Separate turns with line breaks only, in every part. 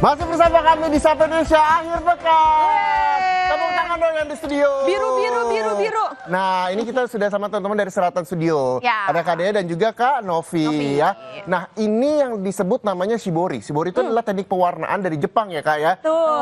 Masih bersama kami di Sapa Indonesia akhir pekan. Tepuk tangan dong yang di studio.
Biru.
Nah, ini kita sudah sama teman-teman dari Selatan Studio.
Ya.
Ada Kak Dea dan juga Kak Novi ya. Nah, ini yang disebut namanya shibori. Shibori itu adalah teknik pewarnaan dari Jepang ya Kak ya.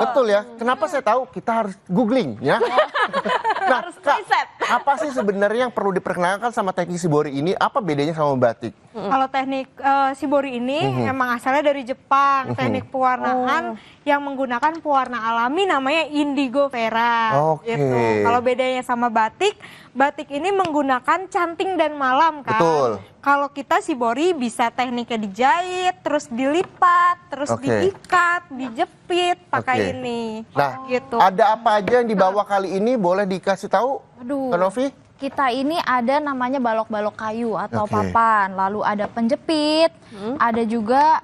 Betul ya. Kenapa saya tahu? Kita harus googling ya. Nah,
Harus
Kak,
riset.
apa sih sebenarnya yang perlu diperkenalkan sama teknik shibori ini? Apa bedanya sama batik?
Kalau teknik shibori ini emang asalnya dari Jepang, teknik pewarnaan yang menggunakan pewarna alami namanya indigo vera.
Oke.
Gitu. Kalau bedanya sama batik, batik ini menggunakan canting dan malam kan.
Betul.
Kalau kita shibori bisa tekniknya dijahit, terus dilipat, terus
Oke.
diikat, dijepit pakai
Oke.
ini.
Nah,
gitu.
ada apa aja yang dibawa kali ini? Boleh dikasih tahu,
Aduh.
Kak Novi?
Kita ini ada namanya balok-balok kayu atau
Oke.
papan, lalu ada penjepit, ada juga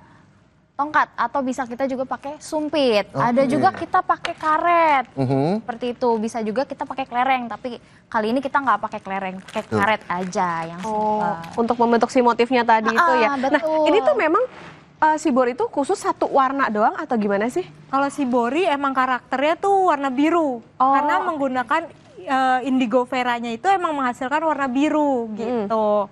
tongkat atau bisa kita juga pakai sumpit. Ada juga kita pakai karet. Seperti itu, bisa juga kita pakai kelereng, tapi kali ini kita nggak pakai kelereng, pakai karet aja yang simple.
Untuk membentuk si motifnya tadi itu ya. Nah,
betul.
ini tuh memang shibori itu khusus satu warna doang atau gimana sih?
Kalau shibori emang karakternya tuh warna biru. Karena menggunakan indigo veranya itu emang menghasilkan warna biru gitu.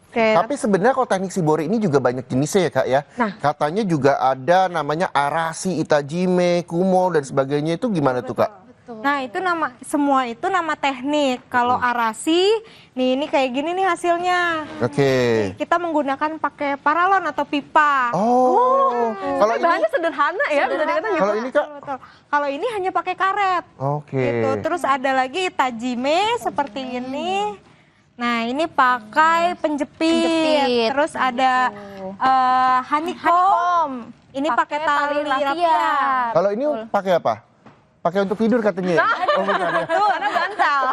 Oke.
Tapi sebenarnya kalau teknik shibori ini juga banyak jenisnya ya Kak ya.
Nah.
Katanya juga ada namanya arashi, itajime, kumo dan sebagainya. Itu gimana tuh Kak?
Nah itu semua itu nama teknik. Kalau arasi, nih ini kayak gini nih hasilnya.
Oke.
Kita menggunakan pakai paralon atau pipa.
Oh, kalau ini,
Bahannya sederhana ya, bisa dikatakan ya.
kalau ini Kak?
Betul. Kalau ini hanya pakai karet.
Oke.
Gitu. Terus ada lagi itajime seperti ini. Nah ini pakai penjepit. Terus ada honeycomb. Ini pakai tali rapian.
Kalau ini pakai apa? Pakai untuk tidur katanya. Ya? Oh, bukan ya.
Karena bantal.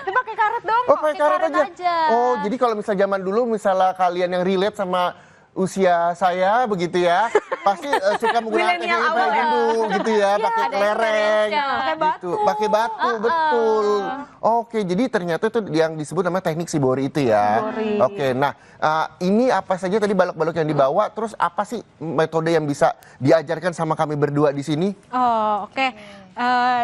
Itu pakai karet dong.
Oh, pakai karet aja.
aja.
Oh, jadi kalau misalnya zaman dulu misalnya kalian yang relate sama usia saya begitu ya, pasti suka menggunakan teknik
Milenial
kayak
awal ya.
gitu gitu ya, pakai kelereng,
Pakai batu.
gitu, pakai batu, betul. Oke, jadi ternyata itu yang disebut nama teknik shibori itu ya.
Shibori.
Oke, nah ini apa saja tadi balok-balok yang dibawa, terus apa sih metode yang bisa diajarkan sama kami berdua di sini?
Oh oke.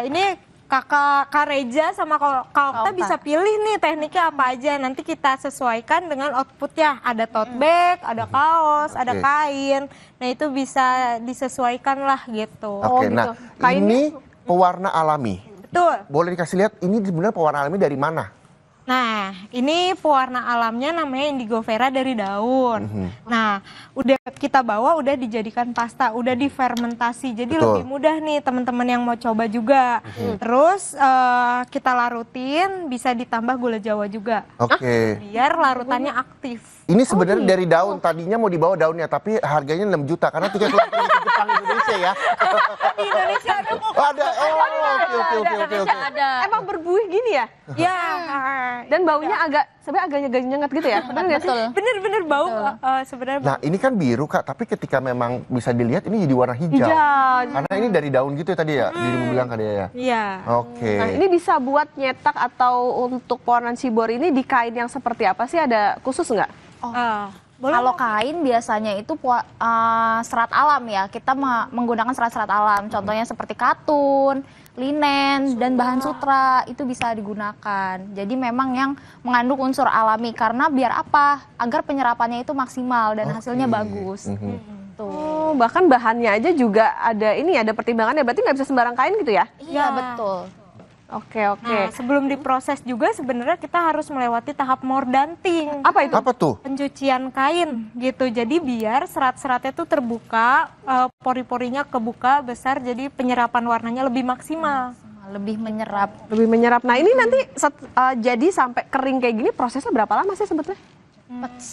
Ini Kak Reja sama Kak Okta bisa pilih nih tekniknya apa aja. Nanti kita sesuaikan dengan outputnya. Ada tote bag, ada kaos, ada
Oke.
kain. Nah itu bisa disesuaikan lah gitu.
Oke, nah ini pewarna alami.
Betul.
Boleh dikasih lihat ini sebenarnya pewarna alami dari mana?
Nah ini pewarna alamnya namanya indigo vera dari daun. Nah udah kita bawa, udah dijadikan pasta, udah difermentasi. Jadi
Betul.
lebih mudah nih teman-teman yang mau coba juga. Terus kita larutin, bisa ditambah gula Jawa juga.
Oke.
Biar larutannya aktif.
Ini sebenarnya dari daun, tadinya mau dibawa daunnya, tapi harganya 6 juta karena tiket luar negeri ke Jepang Indonesia ya.
Di Indonesia ada kok.
Oh, ada. Oh, oke.
Emang berbuih gini ya?
Ya.
Dan baunya sebenarnya agak nyengat gitu ya? Benar nggak sih?
Bener-bener bau sebenarnya.
Nah, ini kan biru Kak, tapi ketika memang bisa dilihat ini jadi warna hijau. Karena ini dari daun gitu ya tadi ya, dirimu bilang kan ya.
Iya.
Oke.
Nah, ini bisa buat nyetak atau untuk pewarnaan shibori ini di kain yang seperti apa sih? Ada khusus nggak?
Boleh.
Kalau kain biasanya itu serat alam ya, kita menggunakan serat-serat alam, contohnya seperti katun, linen, dan bahan sutra itu bisa digunakan. Jadi memang yang mengandung unsur alami, karena biar apa? Agar penyerapannya itu maksimal dan hasilnya bagus. Tuh.
Oh, bahkan bahannya aja juga ada ada pertimbangannya. Berarti nggak bisa sembarang kain gitu ya?
Iya betul.
Oke.
Nah, sebelum diproses juga sebenarnya kita harus melewati tahap mordanting.
Apa itu?
Apa tuh?
Pencucian kain gitu. Jadi biar serat-seratnya tuh terbuka, pori-porinya kebuka besar, jadi penyerapan warnanya lebih maksimal.
Lebih menyerap.
Lebih menyerap. Nah ini nanti jadi sampai kering kayak gini prosesnya berapa lama sih sebetulnya?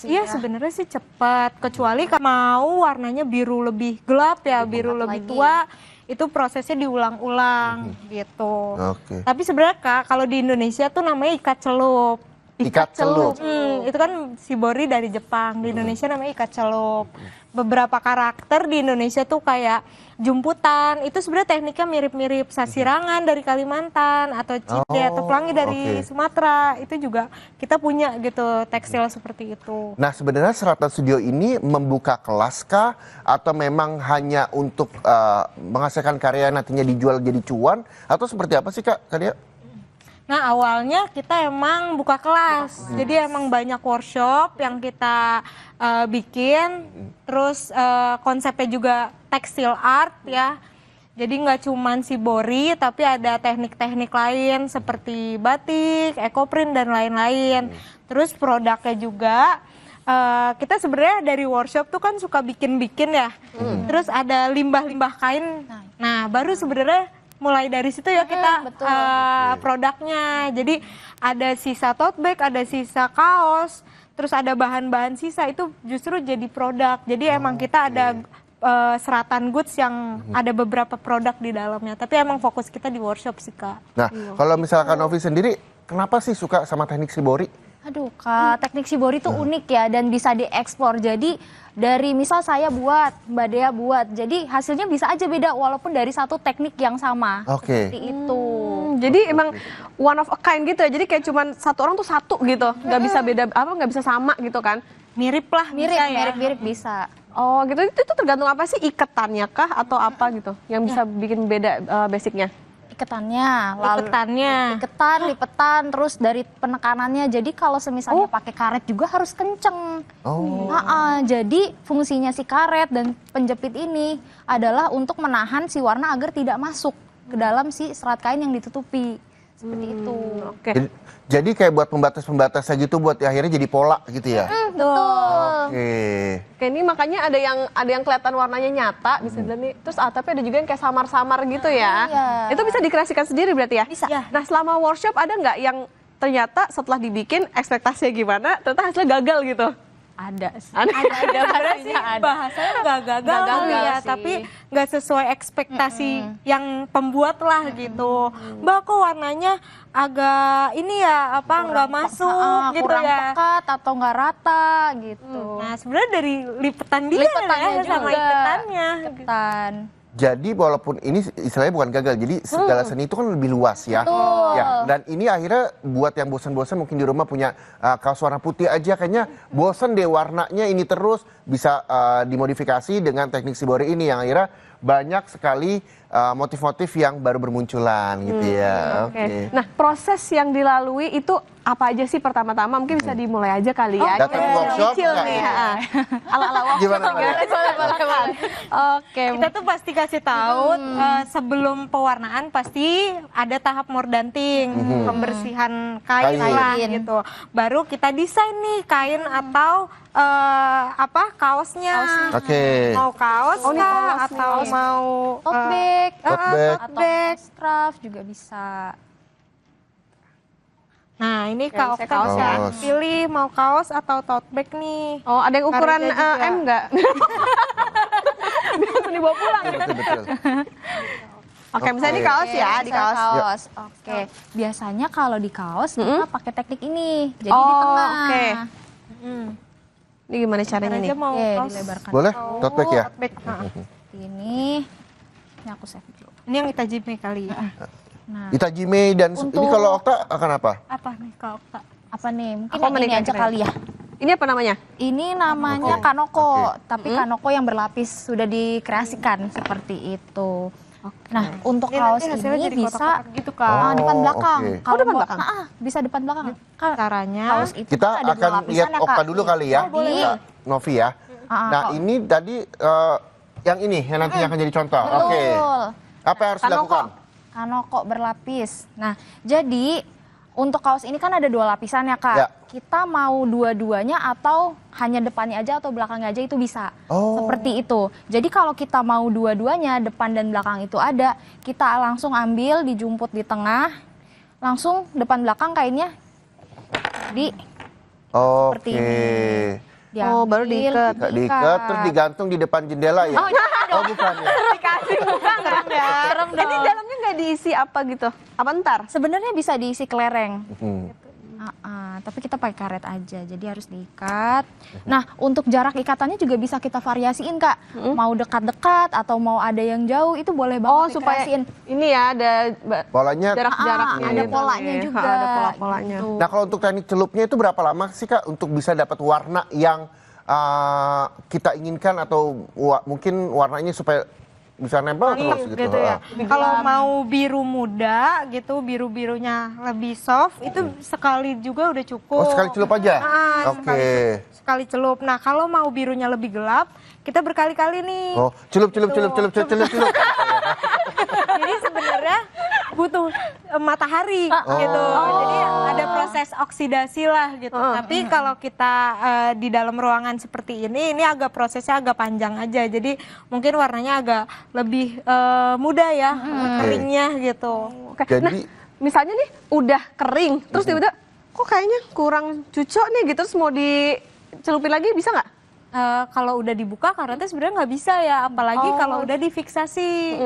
Iya sebenarnya sih cepat, kecuali mau warnanya biru lebih gelap ya, biru lebih tua, itu prosesnya diulang-ulang gitu.
Oke.
Tapi sebenarnya Kak, kalau di Indonesia tuh namanya ikat celup.
Ikat celup.
Itu kan shibori dari Jepang, di Indonesia namanya ikat celup. Beberapa karakter di Indonesia tuh kayak jumputan, itu sebenarnya tekniknya mirip-mirip sasirangan dari Kalimantan atau cide atau pelangi dari Sumatera. Itu juga kita punya gitu tekstil seperti itu.
Nah, sebenarnya Selatan Studio ini membuka kelas kah atau memang hanya untuk menghasilkan karya yang nantinya dijual jadi cuan atau seperti apa sih Kak Kadia?
Nah, awalnya kita emang buka kelas, jadi emang banyak workshop yang kita bikin, terus konsepnya juga tekstil art ya. Jadi nggak cuman shibori, tapi ada teknik-teknik lain seperti batik, ekoprint dan lain-lain. Terus produknya juga kita sebenarnya dari workshop tuh kan suka bikin-bikin ya. Terus ada limbah-limbah kain. Nah, baru sebenarnya mulai dari situ ya kita produknya. Jadi ada sisa tote bag, ada sisa kaos, terus ada bahan-bahan sisa itu justru jadi produk. Jadi emang kita ada seratan goods yang ada beberapa produk di dalamnya. Tapi emang fokus kita di workshop sih Kak.
Nah, kalau misalkan Novi sendiri, kenapa sih suka sama teknik shibori?
Aduh Kak, teknik shibori itu unik ya dan bisa diekspor. Jadi dari misal saya buat, Mbak Dea buat, jadi hasilnya bisa aja beda walaupun dari satu teknik yang sama.
Oke.
Seperti itu.
Jadi emang one of a kind gitu ya. Jadi kayak cuman satu orang tuh satu gitu. Nggak bisa beda apa, nggak bisa sama gitu kan.
Mirip lah,
Mirip,
bisa ya.
mirip-mirip bisa.
Oh gitu, itu tergantung apa sih, ikatannya kah atau apa gitu yang bisa bikin beda basicnya?
Iketannya, lalu lipetan, terus dari penekanannya. Jadi kalau semisalnya pakai karet juga harus kenceng. Jadi fungsinya si karet dan penjepit ini adalah untuk menahan si warna agar tidak masuk ke dalam si serat kain yang ditutupi. Seperti itu.
Oke.
Jadi kayak buat pembatas-pembatasnya gitu buat akhirnya jadi pola gitu ya?
Betul.
Oke, ini makanya ada yang kelihatan warnanya nyata bisa dilihat nih. Terus tapi ada juga yang kayak samar-samar gitu ya.
Iya.
Itu bisa dikreasikan sendiri berarti ya?
Bisa.
Nah, selama workshop ada nggak yang ternyata setelah dibikin ekspektasinya gimana, ternyata hasilnya gagal gitu?
Ada sih.
Sebenarnya sih bahasanya nggak gagal, ya,
sih.
tapi nggak sesuai ekspektasi yang pembuat lah gitu. Mbak kok warnanya agak ini ya apa nggak masuk gitu
kurang
ya.
pekat atau nggak rata gitu.
Nah sebenarnya dari lipetan dia
Lipetannya
ya, sama
juga.
iketannya.
Iketan.
Jadi walaupun ini istilahnya bukan gagal, jadi segala seni itu kan lebih luas ya.
Betul.
Ya, dan ini akhirnya buat yang bosan-bosan mungkin di rumah punya kaos warna putih aja kayaknya bosan deh warnanya ini terus bisa dimodifikasi dengan teknik shibori ini yang akhirnya banyak sekali motif-motif yang baru bermunculan gitu ya.
Oke. Nah, proses yang dilalui itu apa aja sih pertama-tama? Mungkin bisa dimulai aja kali ya.
Datang ke workshop
Kecil
nggak
nih.
ini?
Ala-ala workshop.
Gimana, Mbak?
Oke.
Kita tuh pasti kasih tahu sebelum pewarnaan pasti ada tahap mordanting, pembersihan kain lah gitu. Baru kita desain nih kain atau kaosnya.
Oke.
Mau kaos
Oh, ini
kah?
kaos
Atau
nih.
mau
Tote bag,
Tote bag.
atau scarf juga bisa.
Nah, ini
Oke,
Kak
saya
Okta
kaos
bisa
ya.
pilih mau kaos atau tote bag nih.
Oh, ada yang ukuran
Karetnya juga.
M nggak? Bisa dibawa pulang.
Betul.
Oke, misalnya di kaos ya, di
Misalnya
kaos.
kaos. Oke. Biasanya kalau di kaos kita pakai teknik ini. Jadi di
Oh,
tengah.
oke.
Hmm.
Ini gimana caranya nih?
Aja mau
Oke,
kaos
dilebarkan.
Boleh? Tote bag ya?
tote bag. Nah,
Ini aku save dulu.
ini yang kita jime kali ya.
Nah,
Itajime dan ini
Untuk-
kalau Okta akan apa?
Apa nih Kak Okta?
apa nih? Mungkin
Apa
yang ini
menikah
aja
keren?
kali ya.
Ini apa namanya?
Ini namanya
Oke.
kanoko,
Oke.
tapi kanoko yang berlapis sudah dikreasikan seperti itu. Nah, untuk
Ini
kaos
nanti hasilnya
ini
jadi
bisa
kotak-kotak gitu Kak.
depan belakang.
oke.
Kalau
depan
mau-
belakang?
bisa depan belakang.
Caranya
Kaos itu
Kita
kan ada dua
akan
lapisan
lihat
ya,
Okta
Kak.
dulu kali ya,
Boleh.
Kak Novi ya. Nah ini tadi yang ini yang nanti akan jadi contoh. Oke.
Betul.
Apa yang harus dilakukan?
Kanoko berlapis. Nah, jadi untuk kaos ini kan ada dua lapisan ya, Kak.
Ya.
Kita mau dua-duanya atau hanya depannya aja atau belakangnya aja itu bisa.
Oh.
Seperti itu. Jadi kalau kita mau dua-duanya, depan dan belakang itu ada, kita langsung ambil, dijumput di tengah, langsung depan belakang kainnya seperti
Oke.
ini.
Oh, baru diikat.
Diikat terus digantung di depan jendela ya? Oh bukan ya?
Dikasih bukan ya. Ini dalamnya nggak diisi apa gitu? Apa ntar?
Sebenarnya bisa diisi kelereng. Tapi kita pakai karet aja, jadi harus diikat. Nah, untuk jarak ikatannya juga bisa kita variasiin, Kak. Mau dekat-dekat atau mau ada yang jauh, itu boleh banget
supaya
dikreasiin.
ini ya ada
Polanya.
jarak-jaraknya
ada
gitu.
polanya
Iya,
juga.
ada pola-polanya.
Gitu.
Nah kalau untuk teknik celupnya itu berapa lama sih Kak untuk bisa dapat warna yang kita inginkan atau mungkin warnanya supaya bisa nempel terus gitu.
ya. Kalau mau biru muda gitu, biru-birunya lebih soft, itu sekali juga udah cukup.
Oh sekali celup aja? Oke.
Sekali celup. Nah kalau mau birunya lebih gelap, kita berkali-kali nih.
Oh celup.
Jadi sebenarnya butuh matahari gitu. Jadi ada proses oksidasi lah gitu. Tapi kalau kita di dalam ruangan seperti ini agak prosesnya agak panjang aja. Jadi mungkin warnanya agak lebih mudah ya keringnya gitu.
Oke.
Jadi-
Nah, misalnya nih udah kering, terus tiba-tiba kok kayaknya kurang cucok nih gitu, terus mau dicelupin lagi bisa nggak?
Kalau udah dibuka karetnya sebenarnya nggak bisa ya, apalagi kalau udah difiksasi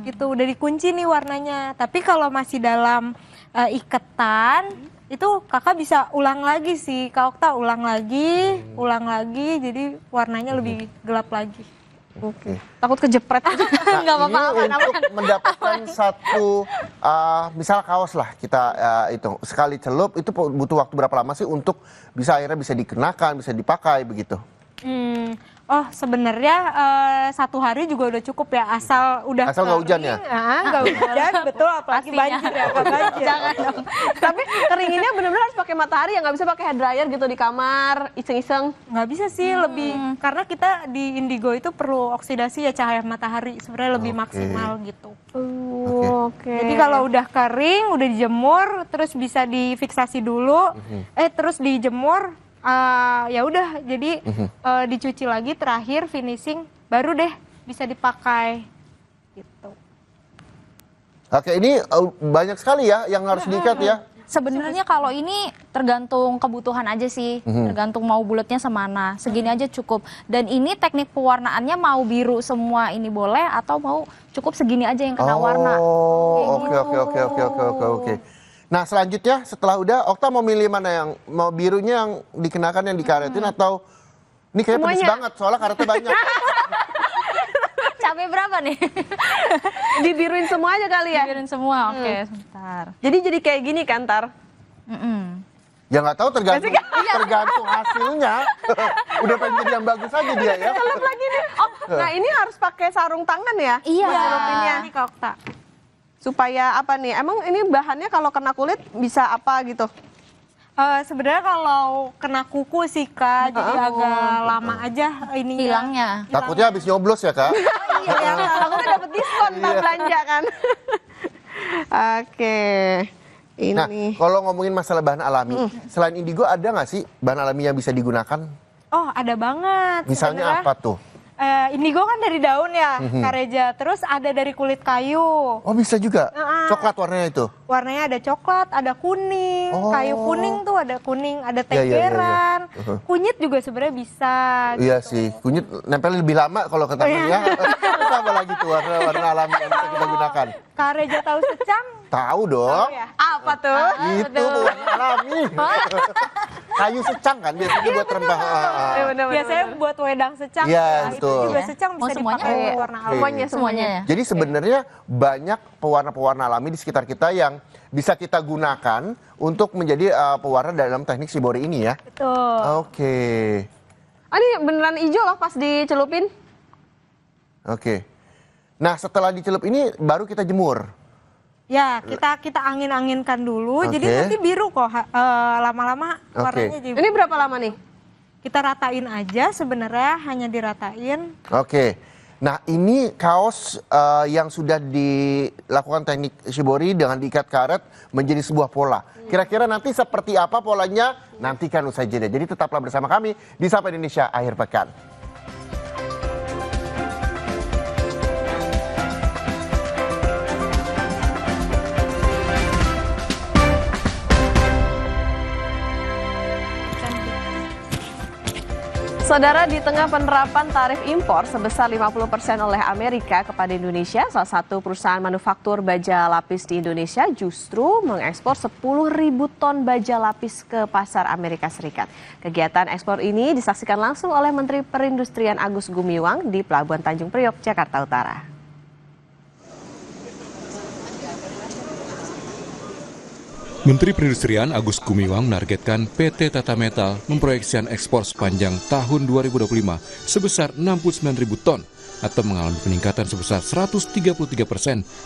gitu, udah dikunci nih warnanya. Tapi kalau masih dalam iketan itu kakak bisa ulang lagi sih, Kak Okta ulang lagi, jadi warnanya lebih gelap lagi.
Oke.
Takut kejepret.
Nah,
Nggak apa-apa,
ini untuk mendapatkan satu, misal kaos lah kita itu sekali celup itu butuh waktu berapa lama sih untuk akhirnya bisa dikenakan, bisa dipakai begitu?
Oh sebenarnya 1 hari juga udah cukup ya, asal udah
Asal nggak hujan ya?
Nggak hujan, betul, apalagi banjir ya, Kak, banjir.
Jangan dong.
Tapi keringinnya benar-benar harus pakai matahari ya, nggak bisa pakai hair dryer gitu di kamar iseng-iseng.
Nggak bisa sih, lebih karena kita di indigo itu perlu oksidasi ya, cahaya matahari sebenarnya lebih maksimal gitu.
Oke.
Jadi kalau udah kering, udah dijemur, terus bisa difiksasi dulu, terus dijemur, ya udah, jadi dicuci lagi terakhir finishing, baru deh bisa dipakai gitu.
Oke, ini banyak sekali ya yang harus diikat ya.
Sebenarnya kalau ini tergantung kebutuhan aja sih, tergantung mau bulatnya semana. Segini aja cukup. Dan ini teknik pewarnaannya mau biru semua ini boleh atau mau cukup segini aja yang kena warna.
Oh, oke. Nah selanjutnya setelah udah, Okta mau milih mana yang mau birunya yang dikenakan yang dikaretin atau ini kayaknya pedes
Semuanya.
banget soalnya karetnya banyak.
Cabai berapa nih?
Dibiruin semua aja kali ya.
Biarin semua. Oke, sebentar.
Jadi kayak gini kan, Tar?
Ya nggak tahu tergantung hasilnya. Udah pengen jadi yang bagus aja dia ya.
Celep lagi nih. Oh, nah ini harus pakai sarung tangan ya?
Iya.
Celupinnya.
Ini Kak Okta.
Supaya apa nih? Emang ini bahannya kalau kena kulit bisa apa gitu?
Sebenarnya kalau kena kuku sih Kak, jadi agak lama aja ininya.
Hilangnya.
Takutnya habis nyoblos ya kak.
Iya, takutnya dapat diskon tak belanja kan. Oke.
Nah
Ini.
kalau ngomongin masalah bahan alami, selain indigo ada nggak sih bahan alami yang bisa digunakan?
Oh ada banget.
Misalnya
sebenarnya.
apa tuh?
Indigo kan dari daun ya, kareja. Terus ada dari kulit kayu.
Oh bisa juga, coklat warnanya itu.
Warnanya ada coklat, ada kuning,
Oh.
kayu kuning tuh ada kuning, ada
Iya, iya, iya, iya.
tegeran. Kunyit juga sebenarnya bisa.
Iya sih, kunyit nempel lebih lama kalau ke tangan ya. Terus apa lagi tuh warna alami yang bisa kita gunakan?
Kareja tahu secang?
Tahu dong.
Ya.
Apa tuh?
Itu warna alami. Kayu secang kan biasanya buat rempah.
Iya, benar-benar.
Biasanya buat wedang secang.
Iya,
Nah, itu
betul.
juga secang bisa
semuanya?
dipakai
Iya.
warna alami.
Semuanya ya?
Jadi sebenarnya banyak pewarna-pewarna alami di sekitar kita yang bisa kita gunakan untuk menjadi pewarna dalam teknik shibori ini ya.
Betul.
Oke.
Ini beneran hijau loh pas dicelupin.
Oke. Nah, setelah dicelup ini baru kita jemur.
Ya, kita angin-anginkan dulu.
Oke.
Jadi nanti biru kok lama-lama
Oke.
warnanya jadi.
Ini berapa lama nih?
Kita ratain aja sebenarnya, hanya diratain.
Oke. Nah, ini kaos yang sudah dilakukan teknik shibori dengan diikat karet menjadi sebuah pola. Kira-kira nanti seperti apa polanya? Nantikan usai jeda. Jadi tetaplah bersama kami di Sapa Indonesia Akhir Pekan.
Saudara, di tengah penerapan tarif impor sebesar 50% oleh Amerika kepada Indonesia, salah satu perusahaan manufaktur baja lapis di Indonesia justru mengekspor 10.000 ton baja lapis ke pasar Amerika Serikat. Kegiatan ekspor ini disaksikan langsung oleh Menteri Perindustrian Agus Gumiwang di Pelabuhan Tanjung Priok, Jakarta Utara.
Menteri Perindustrian Agus Gumiwang menargetkan PT Tata Metal memproyeksikan ekspor sepanjang tahun 2025 sebesar 69.000 ton atau mengalami peningkatan sebesar 133%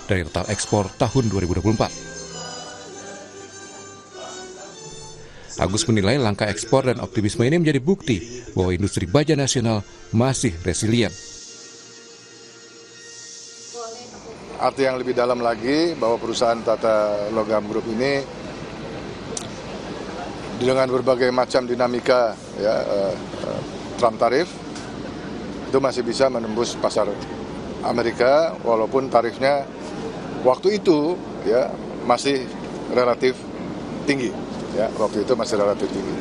dari total ekspor tahun 2024. Agus menilai langkah ekspor dan optimisme ini menjadi bukti bahwa industri baja nasional masih resilient.
Arti yang lebih dalam lagi bahwa perusahaan Tata Logam Group ini dengan berbagai macam dinamika Trump tarif itu masih bisa menembus pasar Amerika walaupun tarifnya waktu itu masih relatif tinggi waktu itu masih relatif tinggi.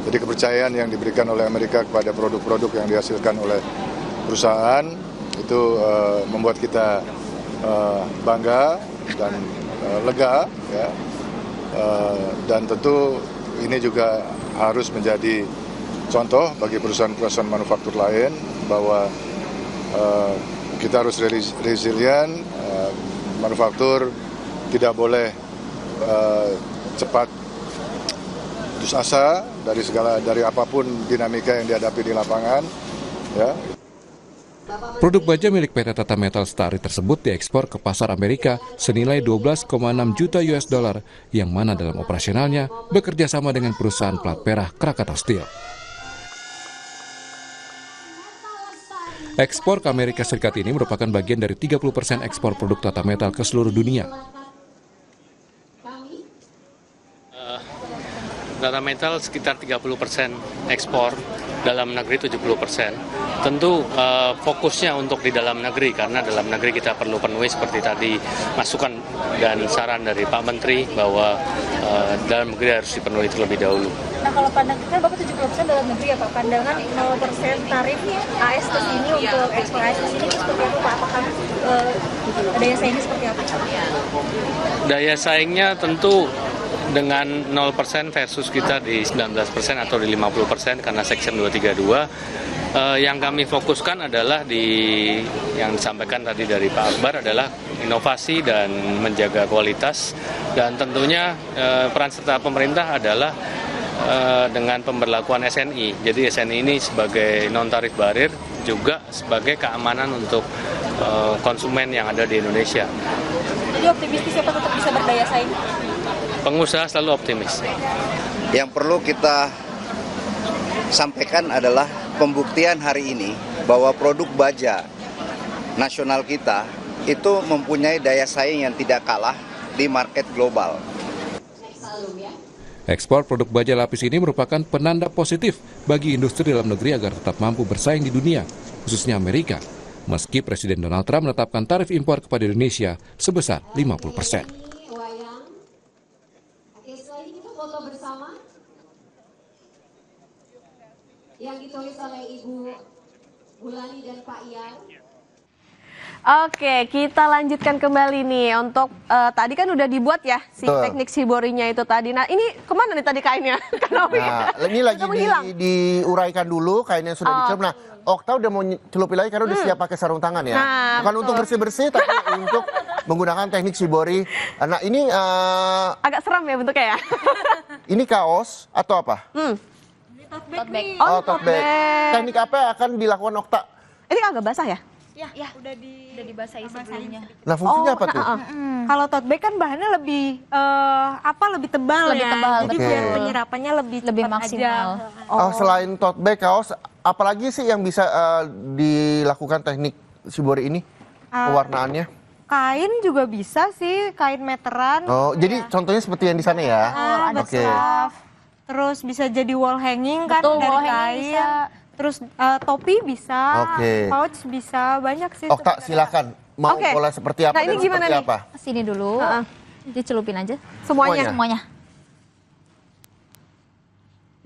Jadi kepercayaan yang diberikan oleh Amerika kepada produk-produk yang dihasilkan oleh perusahaan itu membuat kita bangga dan lega dan tentu ini juga harus menjadi contoh bagi perusahaan-perusahaan manufaktur lain bahwa kita harus resilient, manufaktur tidak boleh cepat putus asa dari apapun dinamika yang dihadapi di lapangan.
Produk baja milik PT Tata Metal Lestari tersebut diekspor ke pasar Amerika senilai 12,6 juta US dollar yang mana dalam operasionalnya bekerja sama dengan perusahaan plat perah Krakatau Steel. Ekspor ke Amerika Serikat ini merupakan bagian dari 30% ekspor produk Tata Metal ke seluruh dunia.
Tata Metal sekitar 30% ekspor, dalam negeri 70%. Tentu fokusnya untuk di dalam negeri, karena dalam negeri kita perlu penuhi seperti tadi masukan dan saran dari Pak Menteri bahwa dalam negeri harus dipenuhi terlebih dahulu.
Nah kalau pandangan kan Bapak 70% dalam negeri ya Pak, pandangan 0% tarif AS ke sini untuk ekspor AS ke sini itu seperti apa Pak? Apakah daya saingnya seperti apa?
Daya saingnya tentu dengan 0% versus kita di 19% atau di 50% karena Section 232. Yang kami fokuskan adalah yang disampaikan tadi dari Pak Akbar adalah inovasi dan menjaga kualitas, dan tentunya peran serta pemerintah adalah dengan pemberlakuan SNI. Jadi SNI ini sebagai non-tarif barir juga sebagai keamanan untuk konsumen yang ada di Indonesia.
Jadi optimistis ya Pak tetap bisa berdaya saing?
Pengusaha selalu optimis.
Yang perlu kita sampaikan adalah pembuktian hari ini bahwa produk baja nasional kita itu mempunyai daya saing yang tidak kalah di market global.
Ekspor produk baja lapis ini merupakan penanda positif bagi industri dalam negeri agar tetap mampu bersaing di dunia, khususnya Amerika, meski Presiden Donald Trump menetapkan tarif impor kepada Indonesia sebesar 50%.
Foto bersama yang ditulis oleh Ibu Bulani dan Pak Ian.
Oke, kita lanjutkan kembali nih untuk tadi kan udah dibuat ya si teknik shiborinya itu tadi. Nah ini kemana nih tadi kainnya?
Nah ini lagi diuraikan dulu kainnya sudah dicelup. Nah Okta udah mau celupi lagi karena udah siap pakai sarung tangan ya.
Nah,
bukan untuk bersih-bersih tapi untuk menggunakan teknik shibori. Nah ini
agak seram ya bentuknya ya.
Ini kaos atau apa?
Tote bag.
Oh, tote bag. Teknik apa yang akan dilakukan Okta?
Ini agak basah ya?
Ya, udah
dibasahi sebelumnya.
Nah fungsinya apa tuh?
Kalau tote bag kan bahannya lebih lebih tebal
Lebih
ya.
tebal,
Jadi
betul.
biar penyerapannya lebih cepat
maksimal.
aja.
Oh, selain tote bag, kaos, apalagi sih yang bisa dilakukan teknik shibori ini? Pewarnaannya?
Kain juga bisa sih, kain meteran.
Oh, jadi contohnya seperti yang di sana ya?
Ada
Oke.
scarf. Terus bisa jadi wall hanging kan
Betul,
dari
wall hanging
kain.
bisa.
Terus topi bisa,
Oke.
pouch bisa, banyak sih.
Okta, silakan. Mau
Oke.
pola seperti apa
Nah, ini
dan
gimana
seperti
nih?
apa?
Sini dulu, dicelupin aja
Semuanya.
semuanya.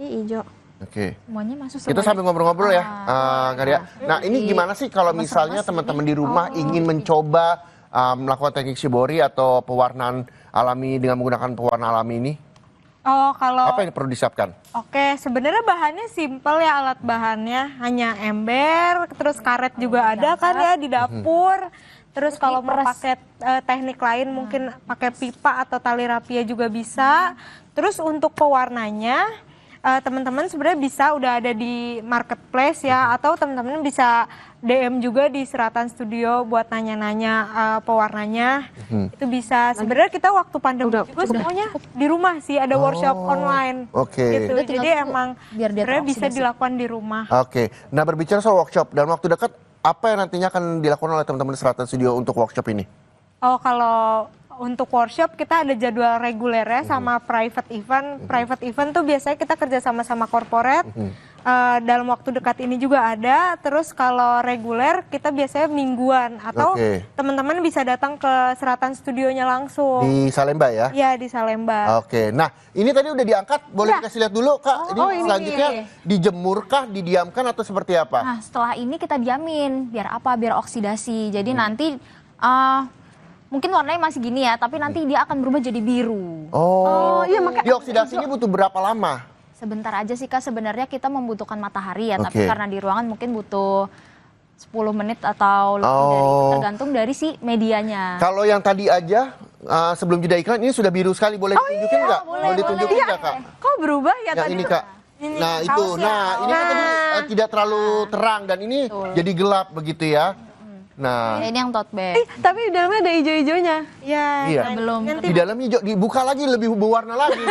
Ini hijau.
Oke.
Semuanya masuk.
Kita sambil ngobrol-ngobrol ya, Kak Ria. Nah, ini gimana sih kalau misalnya teman-teman di rumah ingin mencoba melakukan teknik shibori atau pewarnaan alami dengan menggunakan pewarna alami ini?
Oh, kalau
Apa yang perlu disiapkan?
Oke, sebenarnya bahannya simpel ya, alat bahannya hanya ember, terus karet juga ada kan ya di dapur. Terus kalau mau pakai teknik lain mungkin pakai pipa atau tali rapia juga bisa. Terus untuk pewarnanya teman-teman sebenarnya bisa udah ada di marketplace ya, atau teman-teman bisa DM juga di Seratan Studio buat nanya-nanya pewarnanya. Itu bisa. Sebenarnya kita waktu pandemi juga semuanya di rumah sih, ada workshop online.
Oke.
Gitu. Jadi emang sebenarnya bisa dilakukan di rumah.
Oke. Nah, berbicara soal workshop, dalam waktu dekat apa yang nantinya akan dilakukan oleh teman-teman Seratan Studio untuk workshop ini?
Oh, kalau untuk workshop kita ada jadwal regulernya sama private event. Private event tuh biasanya kita kerja sama corporate. Dalam waktu dekat ini juga ada. Terus kalau reguler kita biasanya mingguan atau teman-teman bisa datang ke Seratan Studionya langsung.
Di Salemba ya?
Iya, di Salemba.
Oke. Nah, ini tadi udah diangkat, boleh dikasih lihat dulu Kak. Ini selanjutnya dijemurkah, didiamkan atau seperti apa?
Nah, setelah ini kita diamin. Biar apa? Biar oksidasi. Jadi nanti mungkin warnanya masih gini ya, tapi nanti dia akan berubah jadi biru.
Oh, iya, makanya dioksidasi ini butuh berapa lama?
Sebentar aja sih Kak, sebenarnya kita membutuhkan matahari ya, tapi karena di ruangan mungkin butuh 10 menit atau lebih dari itu, tergantung dari si medianya.
Kalau yang tadi aja sebelum jeda iklan ini sudah biru sekali, boleh ditunjukin nggak? Boleh ditunjukin nggak Kak?
Kok berubah ya
Yang
tadi?
ini Kak. Nah itu, ini kan tadi tidak terlalu terang dan ini jadi gelap begitu ya. Nah,
ini yang tote bag.
Tapi di dalamnya ada hijau-hijaunya.
iya.
Belum.
Di dalamnya hijau, dibuka lagi lebih berwarna lagi.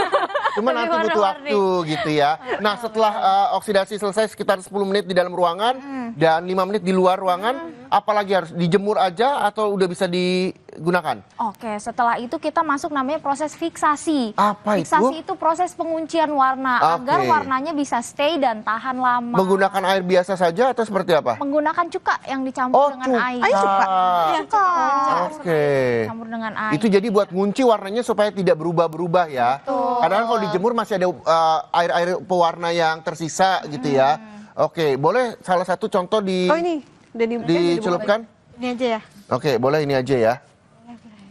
Cuma nanti butuh waktu gitu ya. Nah, setelah oksidasi selesai sekitar 10 menit di dalam ruangan dan 5 menit di luar ruangan, apalagi harus dijemur aja atau udah bisa digunakan?
Oke, setelah itu kita masuk namanya proses fiksasi.
Apa itu?
Fiksasi itu proses penguncian warna agar warnanya bisa stay dan tahan lama.
Menggunakan air biasa saja atau seperti apa?
Menggunakan cuka yang dicampur dengan air.
Cuka.
Cuka.
Oke.
Campur dengan air.
Itu jadi buat ngunci warnanya supaya tidak berubah-berubah ya. Kadang kalau dijemur masih ada air-air pewarna yang tersisa gitu ya. Oke, boleh salah satu contoh
ini
dicelupkan?
Ini aja ya.
Oke, boleh ini aja ya.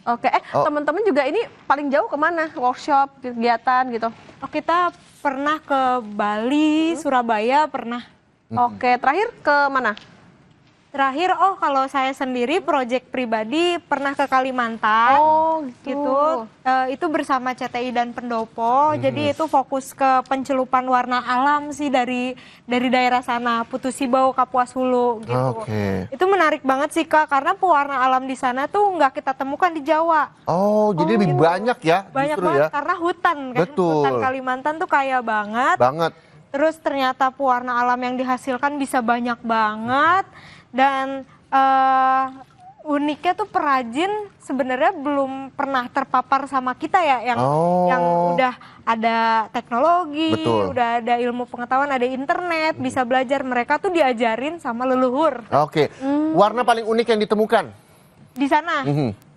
Oke, teman-teman juga ini paling jauh kemana? Workshop, kegiatan gitu?
Oh, kita pernah ke Bali, Surabaya pernah.
Oke, terakhir ke mana?
Terakhir, kalau saya sendiri proyek pribadi pernah ke Kalimantan.
Oh,
gitu. Itu bersama CTI dan Pendopo. Jadi itu fokus ke pencelupan warna alam sih dari daerah sana, Putus Sibau, Kapuas Hulu gitu. Itu menarik banget sih Kak, karena pewarna alam di sana tuh nggak kita temukan di Jawa.
Oh, jadi lebih banyak ya?
Banyak
justru
banget
ya?
karena hutan kan.
Betul.
Hutan Kalimantan tuh kaya banget. Terus ternyata pewarna alam yang dihasilkan bisa banyak banget. Dan uniknya tuh perajin sebenarnya belum pernah terpapar sama kita ya, yang udah ada teknologi, udah ada ilmu pengetahuan, ada internet, bisa belajar. Mereka tuh diajarin sama leluhur.
Oke, warna paling unik yang ditemukan?
Di sana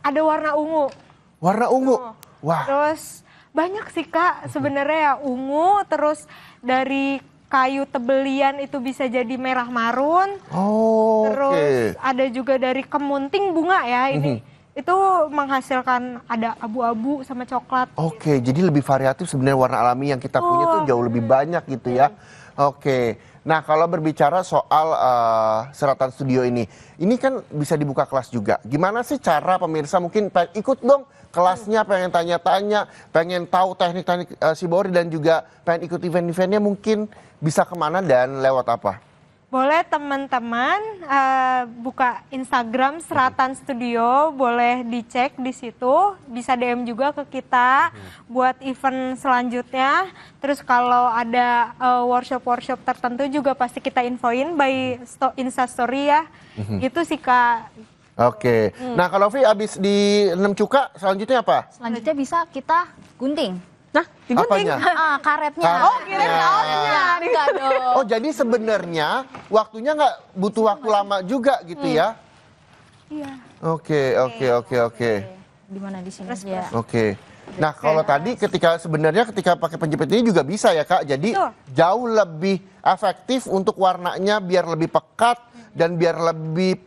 ada warna ungu.
Warna ungu? Wah.
Terus banyak sih Kak sebenarnya ya, ungu, terus dari kayu tebelian itu bisa jadi merah marun. Terus ada juga dari kemunting bunga ya ini. Itu menghasilkan ada abu-abu sama coklat.
Oke, jadi lebih variatif sebenarnya warna alami yang kita punya tuh jauh lebih banyak gitu ya. Oke. Nah, kalau berbicara soal Seratan Studio ini kan bisa dibuka kelas juga. Gimana sih cara pemirsa mungkin ikut dong kelasnya, pengen tanya-tanya, pengen tahu teknik-teknik shibori dan juga pengen ikut event-eventnya, mungkin bisa kemana dan lewat apa?
Boleh teman-teman buka Instagram Seratan Studio, boleh dicek di situ, bisa DM juga ke kita buat event selanjutnya. Terus kalau ada workshop-workshop tertentu juga pasti kita infoin by Instastory ya. Gitu sih Kak.
Oke. Nah, kalau Vi abis di 6 cuka selanjutnya apa?
Selanjutnya bisa kita gunting.
Nah, digunting.
Karetnya.
Enggak dong. Oh, jadi sebenarnya waktunya nggak butuh waktu lama juga gitu ya?
Iya.
Oke.
Di mana di sini ya?
Oke. Nah, kalau tadi sebenarnya ketika pakai penjepit ini juga bisa ya Kak. Jadi jauh lebih efektif untuk warnanya biar lebih pekat dan biar lebih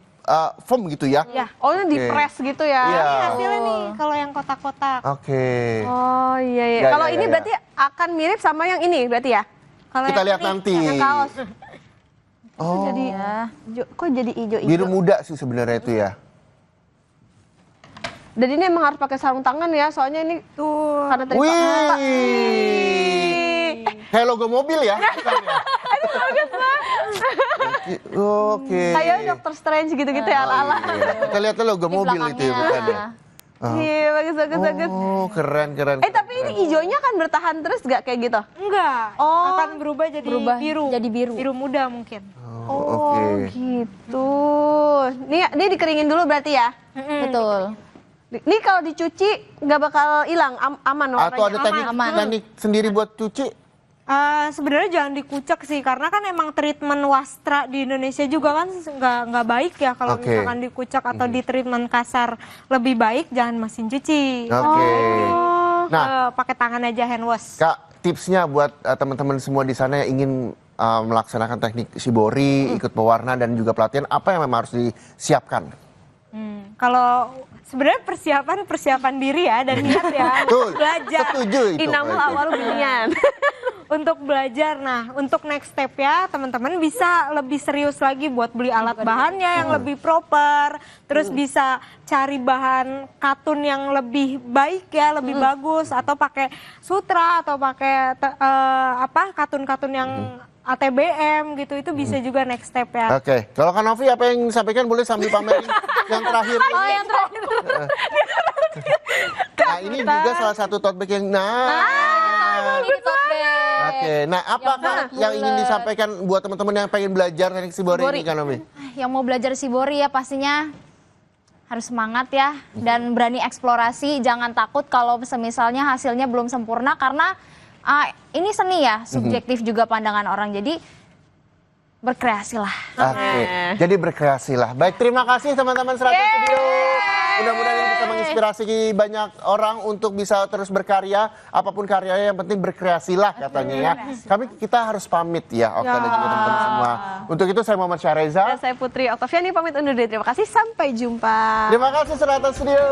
firm gitu ya.
Oh, ini di press gitu ya.
Iya.
Ini hasilnya nih kalau yang kotak-kotak.
Oke.
Oh iya.
Ya,
Kalau
ya,
ini
ya.
berarti akan mirip sama yang ini berarti ya?
Kalau
Kita
yang
lihat
ini,
nanti.
Yang kaos.
Oh,
Jadi kok jadi hijau-hijau?
biru muda sih sebenarnya itu ya.
Dan ini emang harus pakai sarung tangan ya, soalnya ini
tuh.
karena tadi
Wih. Kayak logo mobil ya? Bukan ya? Oke.
kayak Doctor Strange gitu-gitu ya ala-ala.
Iya. Kita lihat logo
Di
mobil itu ya, bukan ya?
Iya, bagus.
Oh, keren.
Tapi ini hijaunya kan bertahan terus gak kayak gitu?
Enggak,
Oh.
akan berubah jadi biru.
jadi biru.
Biru muda mungkin.
Oh,
Oke.
gitu. Ini dikeringin dulu berarti ya?
Betul.
Ini kalau dicuci nggak bakal hilang, aman warnanya?
Atau ada teknik sendiri buat cuci?
Sebenarnya jangan dikucek sih, karena kan emang treatment wastra di Indonesia juga kan nggak baik ya kalau
Oke.
misalkan dikucek atau di treatment kasar. Lebih baik jangan mesin cuci.
Oke. Nah,
Pakai tangan aja hand wash.
Kak, tipsnya buat teman-teman semua di sana yang ingin melaksanakan teknik shibori, ikut pewarna dan juga pelatihan, apa yang memang harus disiapkan?
Kalau sebenarnya persiapan diri ya dan niat ya.
Betul.
Belajar.
Setuju itu.
Inamul awal binian.
Untuk belajar, nah untuk next step ya teman-teman bisa lebih serius lagi buat beli alat bahannya yang lebih proper, terus bisa cari bahan katun yang lebih baik ya, lebih bagus, atau pakai sutra atau pakai katun-katun yang ATBM gitu, itu bisa juga next step ya.
Oke, kalau Kak Novi apa yang disampaikan boleh sambil pamerin yang terakhir.
yang terakhir.
Nah, ini juga salah satu tote bag yang
Ini tote bag.
Oke, nah apa yang ingin disampaikan buat teman-teman yang pengen belajar teknik shibori ini Kak Novi?
Yang mau belajar shibori ya pastinya harus semangat ya dan berani eksplorasi, jangan takut kalau misalnya hasilnya belum sempurna karena ini seni ya, subjektif juga pandangan orang. Jadi berkreasilah.
Oke, jadi berkreasilah. Baik, terima kasih teman-teman 100 Studio. Mudah-mudahan ini bisa menginspirasi banyak orang untuk bisa terus berkarya. Apapun karyanya yang penting berkreasilah katanya ya. Kita harus pamit ya, Okta dan juga teman-teman semua. Untuk itu saya Muhammad Syareza.
Dan saya Putri Oktaviani pamit undur diri. Terima kasih, sampai jumpa.
Terima kasih 100 Studio.